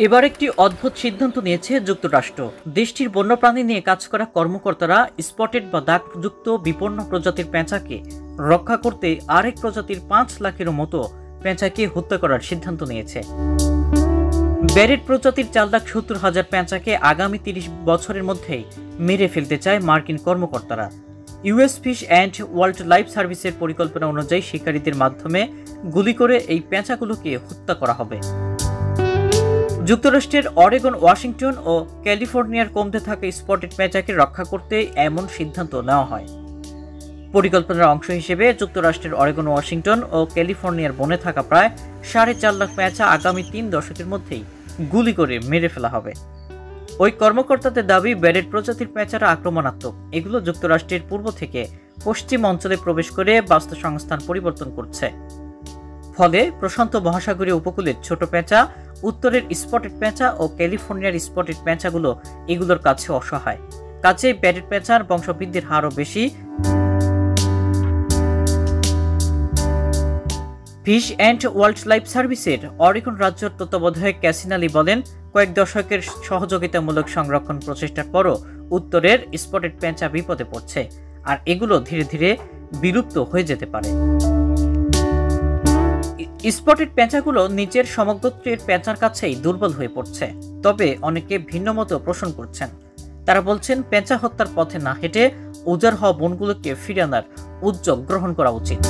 এবার একটি অদ্ভুত সিদ্ধান্ত নিয়েছে যুক্তরাষ্ট্র। দেশটির বন্যপ্রাণী নিয়ে কাজ করা কর্মকর্তারা স্পটেড বা দাগযুক্ত বিপন্ন প্রজাতির পেঁচাকে রক্ষা করতে আরেক প্রজাতির 5 লাখেরও মতো পেঁচাকে হত্যা করার সিদ্ধান্ত নিয়েছে। ব্যারেট প্রজাতির 4,70,000 পেঁচাকে আগামী 30 বছরের মধ্যেই মেরে ফেলতে চায় মার্কিন কর্মকর্তারা। US fish and wild life সার্ভিসের পরিকল্পনা অনুযায়ী শিকারীদের মাধ্যমে গুলি করে এই পেঁচাগুলোকে হত্যা করা হবে। যুক্তরাষ্ট্রের অরেগন, ওয়াশিংটন ও ক্যালিফোর্নিয়ার কমতে থাকা স্পটেড পেঁচাকে রক্ষা করতে এমন সিদ্ধান্ত নেওয়া হয়। পরিকল্পনার অংশ হিসেবে যুক্তরাষ্ট্রের অরেগন, ওয়াশিংটন ও ক্যালিফোর্নিয়ার বনে থাকা প্রায় 4.5 লাখ পেঁচা আগামী 3 দশকের মধ্যেই গুলি করে মেরে ফেলা হবে। ওই কর্মকর্তাদের দাবি, ব্যারেট প্রজাতির পেঁচারা আক্রমণাত্মক। এগুলো যুক্তরাষ্ট্রের পূর্ব থেকে পশ্চিম অঞ্চলে প্রবেশ করে বাস্তুসংস্থান পরিবর্তন করছে। ফলে প্রশান্ত মহাসাগরীয় উপকূলের ছোট পেঁচা, উত্তরের স্পটেড পেঁচা ও ক্যালিফোর্নিয়ার স্পটেড পেঁচাগুলো এগুলোর কাছে অসহায়। কাজেই ব্যারেট পেঁচার বংশবৃদ্ধির হারও বেশি। ফিশ অ্যান্ড ওয়াইল্ড লাইফ সার্ভিসের অরেগন রাজ্যের তত্ত্বাবধায়ক ক্যাসিনালি বলেন, কয়েক দশকের সহযোগিতামূলক সংরক্ষণ প্রচেষ্টার পরও উত্তরের স্পটেড পেঁচা বিপদে পড়ছে, আর এগুলো ধীরে ধীরে বিলুপ্ত হয়ে যেতে পারে। স্পটেড পেঁচাগুলো নিচের সমগোত্রের পেঁচার কাছেই দুর্বল হয়ে পড়ছে। তবে অনেকে ভিন্ন মত পোষণ করছেন। তারা বলছেন, পেঁচা হত্যার পথে না হেঁটে উজাড় হওয়া বনগুলোকে ফিরিয়ে আনার উদ্যোগ গ্রহণ করা উচিত।